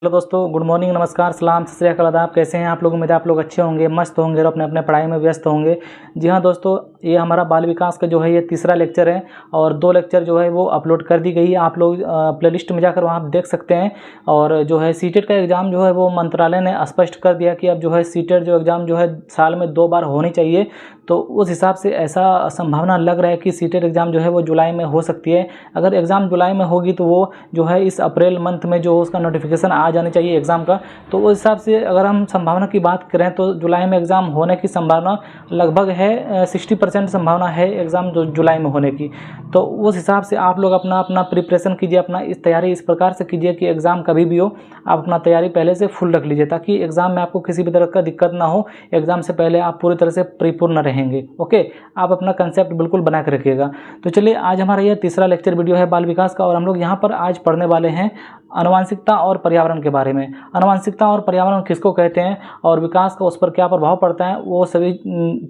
Hello दोस्तों, good morning, नमस्कार, सलाम, सत श्री अकाल, आदाब। कैसे हैं आप लोग? उम्मीद है आप लोग अच्छे होंगे, मस्त होंगे और अपने अपने पढ़ाई में व्यस्त होंगे। जी हाँ दोस्तों, ये हमारा बाल विकास का जो है ये तीसरा लेक्चर है और 2 लेक्चर जो है वो अपलोड कर दी गई है। आप लोग प्लेलिस्ट में जाकर वहाँ देख सकते हैं। और जो है सीटेट का एग्ज़ाम जो है वो मंत्रालय ने स्पष्ट कर दिया कि अब जो है सीटेट जो एग्ज़ाम जो है साल में 2 बार होनी चाहिए। तो उस हिसाब से ऐसा संभावना लग रहा है कि सीटेट एग्ज़ाम जो है वो जुलाई में हो सकती है। अगर एग्ज़ाम जुलाई में होगी तो वो जो है इस अप्रैल मंथ में जो उसका नोटिफिकेशन आ जाना चाहिए एग्ज़ाम का। तो उस हिसाब से अगर हम संभावना की बात करें तो जुलाई में एग्ज़ाम होने की संभावना लगभग है 60% संभावना है एग्ज़ाम जो जुलाई में होने की। तो उस हिसाब से आप लोग अपना अपना प्रिपरेशन कीजिए, अपना इस तैयारी इस प्रकार से कीजिए कि एग्ज़ाम कभी भी हो आप अपना तैयारी पहले से फुल रख लीजिए, ताकि एग्ज़ाम में आपको किसी भी तरह का दिक्कत ना हो। एग्ज़ाम से पहले आप पूरी तरह से परिपूर्ण रहेंगे। ओके, आप अपना कंसेप्ट बिल्कुल बना के रखिएगा। तो चलिए, आज हमारा यह तीसरा लेक्चर वीडियो है बाल विकास का और हम लोग यहाँ पर आज पढ़ने वाले हैं आनुवंशिकता और पर्यावरण के बारे में। आनुवंशिकता और पर्यावरण किसको कहते हैं और विकास का उस पर क्या प्रभाव पड़ता है, वो सभी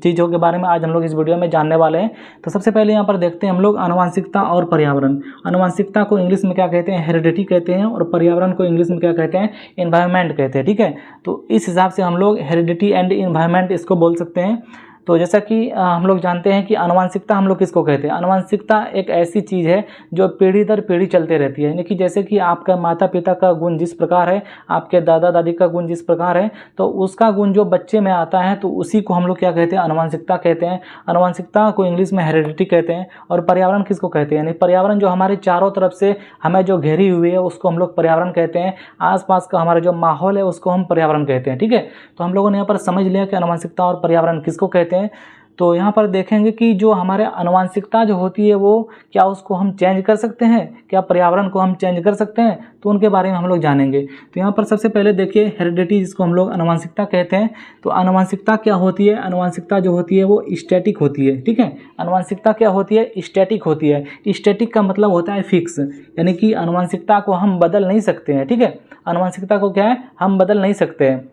चीज़ों के बारे में आज हम लोग इस वीडियो में जानने वाले हैं। तो सबसे पहले यहाँ पर देखते हैं हम लोग आनुवंशिकता और पर्यावरण। आनुवंशिकता को इंग्लिश में क्या कहते हैं? हेरिडिटी कहते हैं। और पर्यावरण को इंग्लिश में क्या कहते हैं? एनवायरनमेंट कहते हैं। ठीक है, तो इस हिसाब से हम लोग हेरिडिटी एंड एनवायरनमेंट इसको बोल सकते हैं। तो जैसा कि हम लोग जानते हैं कि आनुवंशिकता हम लोग किसको कहते हैं? आनुवंशिकता एक ऐसी चीज़ है जो पीढ़ी दर पीढ़ी चलते रहती है। यानी कि जैसे कि आपका माता पिता का गुण जिस प्रकार है, आपके दादा दादी का गुण जिस प्रकार है, तो उसका गुण जो बच्चे में आता है तो उसी को हम लोग क्या कहते हैं? आनुवंशिकता कहते हैं। आनुवंशिकता को इंग्लिश में हेरिडिटी कहते हैं। और पर्यावरण किसको कहते हैं? यानी पर्यावरण जो हमारे चारों तरफ से हमें जो घेरी हुई है उसको हम लोग पर्यावरण कहते हैं। आसपास का हमारा जो माहौल है उसको हम पर्यावरण कहते हैं। ठीक है, तो हम लोगों ने यहाँ पर समझ लिया कि आनुवंशिकता और पर्यावरण किसको कहते हैं। तो यहाँ पर देखेंगे कि जो हमारे आनुवंशिकता जो होती है वो क्या उसको हम चेंज कर सकते हैं, क्या पर्यावरण को हम चेंज कर सकते हैं, तो उनके बारे में हम लोग जानेंगे। तो यहाँ पर सबसे पहले देखिए हेरिडिटी, जिसको हम लोग आनुवंशिकता कहते हैं। तो आनुवंशिकता क्या होती है? आनुवंशिकता जो होती है वो स्टैटिक होती है। ठीक है, आनुवंशिकता क्या होती है? स्टैटिक होती है। स्टैटिक का मतलब होता है फिक्स, यानी कि आनुवंशिकता को हम बदल नहीं सकते हैं। ठीक है, आनुवंशिकता को क्या है? हम बदल नहीं सकते हैं।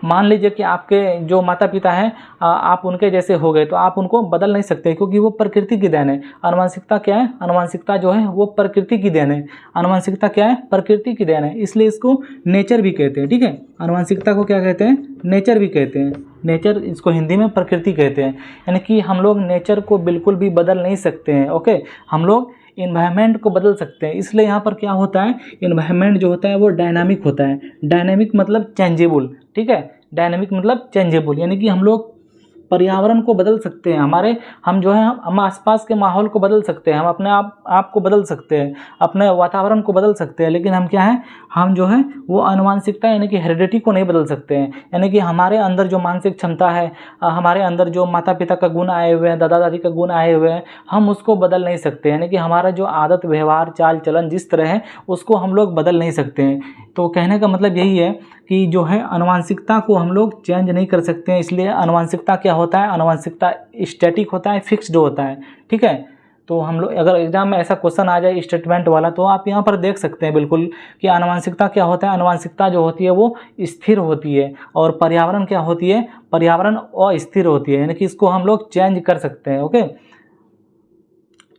मान लीजिए कि आपके जो माता पिता हैं आप उनके जैसे हो गए, तो आप उनको बदल नहीं सकते क्योंकि वो प्रकृति की देन है। आनुवंशिकता क्या है? आनुवंशिकता जो है वो प्रकृति की देन है। आनुवंशिकता क्या है? प्रकृति की देन है, इसलिए इसको नेचर भी कहते हैं। ठीक है, आनुवंशिकता को क्या कहते हैं? नेचर भी कहते हैं। नेचर, इसको हिंदी में प्रकृति कहते हैं। यानी कि हम लोग नेचर को बिल्कुल भी बदल नहीं सकते हैं। ओके, हम लोग इन्वायरमेंट को बदल सकते हैं। इसलिए यहाँ पर क्या होता है? इन्वायरमेंट जो होता है वो डायनामिक होता है। डायनामिक मतलब चेंजेबल। ठीक है, डायनामिक मतलब चेंजेबल, यानी कि हम लोग पर्यावरण को बदल सकते हैं। हम जो है हम आसपास के माहौल को बदल सकते हैं, हम अपने आप को बदल सकते हैं, अपने वातावरण को बदल सकते हैं। लेकिन हम क्या है? हम जो है वो आनुवंशिकता यानी कि हेरिडिटी को नहीं बदल सकते हैं। यानी कि हमारे अंदर जो मानसिक क्षमता है, हमारे अंदर जो माता पिता का गुण आए हुए हैं, दादा दादी का गुण आए हुए हैं, हम उसको बदल नहीं सकते। यानी कि हमारा जो आदत व्यवहार चाल चलन जिस तरह है उसको हम लोग बदल नहीं सकते हैं। तो कहने का मतलब यही है कि जो है आनुवंशिकता को हम लोग चेंज नहीं कर सकते हैं। इसलिए आनुवंशिकता क्या होता है? आनुवंशिकता स्टैटिक होता है, फिक्स्ड होता है। ठीक है, तो हम लोग अगर एग्जाम में ऐसा क्वेश्चन आ जाए स्टेटमेंट वाला, तो आप यहाँ पर देख सकते हैं बिल्कुल कि आनुवंशिकता क्या होता है। आनुवंशिकता जो होती है वो स्थिर होती है और पर्यावरण क्या होती है? पर्यावरण अस्थिर होती है, यानी कि इसको हम लोग चेंज कर सकते हैं। ओके,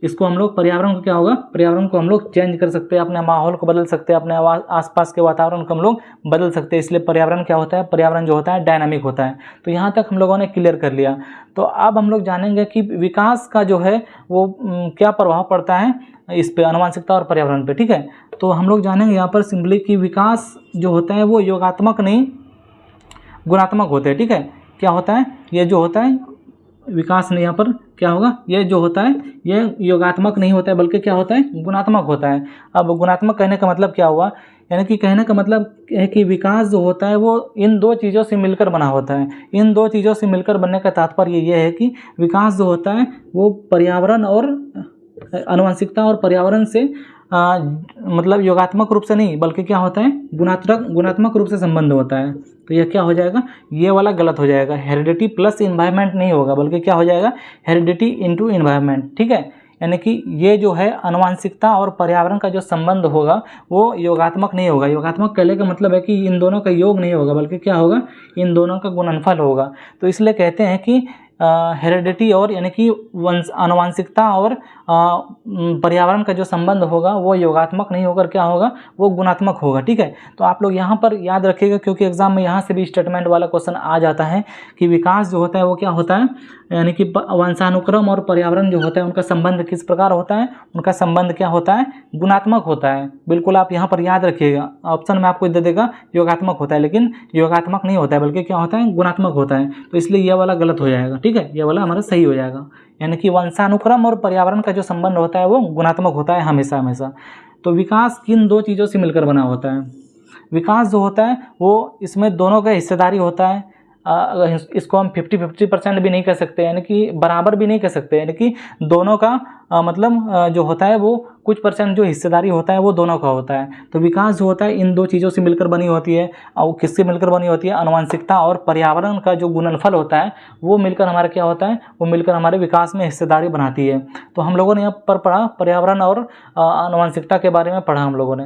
इसको हम लोग पर्यावरण को क्या होगा? पर्यावरण को हम लोग चेंज कर सकते हैं, अपने माहौल को बदल सकते हैं, अपने आसपास के वातावरण को हम लोग बदल सकते हैं। इसलिए पर्यावरण क्या होता है? पर्यावरण जो होता है डायनामिक होता है। तो यहाँ तक हम लोगों ने क्लियर कर लिया। तो अब हम लोग जानेंगे कि विकास का जो है वो क्या प्रभाव पड़ता है इस पे, आनुवंशिकता और पर्यावरण पे। ठीक है, तो हम लोग जानेंगे यहाँ पर सिंपली कि विकास जो होता है वो योगात्मक नहीं गुणात्मक होते हैं। ठीक है, क्या होता है? ये जो होता है विकास नहीं, यहाँ पर क्या होगा? ये जो होता है ये योगात्मक नहीं होता है बल्कि क्या होता है? गुणात्मक होता है। अब गुणात्मक कहने का मतलब क्या हुआ? यानी कि कहने का मतलब है कि विकास जो होता है वो इन 2 चीज़ों से मिलकर बना होता है। इन 2 चीज़ों से मिलकर बनने का तात्पर्य ये है कि विकास जो होता है वो पर्यावरण और आनुवंशिकता और पर्यावरण से मतलब योगात्मक रूप से नहीं बल्कि क्या होता है? गुणात्मक रूप से संबंध होता है। तो यह क्या हो जाएगा? ये वाला गलत हो जाएगा। हेरिडिटी प्लस इन्वायरमेंट नहीं होगा बल्कि क्या हो जाएगा? Heredity into environment. ठीक है, यानी कि ये जो है आनुवंशिकता और पर्यावरण का जो संबंध होगा वो योगात्मक नहीं होगा। योगात्मक कहने का मतलब है कि इन दोनों का योग नहीं होगा बल्कि क्या होगा? इन दोनों का गुणनफल होगा। तो इसलिए कहते हैं कि हेरिडिटी और यानी कि आनुवंशिकता और पर्यावरण का जो संबंध होगा वो योगात्मक नहीं होकर क्या होगा, वो गुणात्मक होगा। ठीक है, तो आप लोग यहाँ पर याद रखिएगा, क्योंकि एग्जाम में यहाँ से भी स्टेटमेंट वाला क्वेश्चन आ जाता है कि विकास जो होता है वो क्या होता है, यानी कि वंशानुक्रम और पर्यावरण जो होता है उनका संबंध किस प्रकार होता है, उनका संबंध क्या होता है, गुणात्मक होता है। बिल्कुल आप यहाँ पर याद रखिएगा, ऑप्शन में आपको दे देगा योगात्मक होता है, लेकिन योगात्मक नहीं होता है बल्कि क्या होता है, गुणात्मक होता है। तो इसलिए यह वाला गलत हो जाएगा। ठीक है, यह वाला हमारा सही हो जाएगा, यानी कि वंशानुक्रम और पर्यावरण का जो संबंध होता है वो गुणात्मक होता है हमेशा हमेशा। तो विकास किन दो चीज़ों से मिलकर बना होता है? विकास जो होता है वो इसमें दोनों का हिस्सेदारी होता है। इसको हम 50-50% भी नहीं कह सकते, यानी कि बराबर भी नहीं कह सकते, यानी कि दोनों का मतलब जो होता है वो कुछ परसेंट जो हिस्सेदारी होता है वो दोनों का होता है। तो विकास जो होता है इन दो चीज़ों से मिलकर बनी होती है। और किससे मिलकर बनी होती है? आनुवंशिकता और पर्यावरण का जो गुणनफल होता है वो मिलकर हमारा क्या होता है, वो मिलकर हमारे विकास में हिस्सेदारी बनाती है। तो हम लोगों ने यहाँ पर पढ़ा पर्यावरण और आनुवंशिकता के बारे में पढ़ा हम लोगों ने।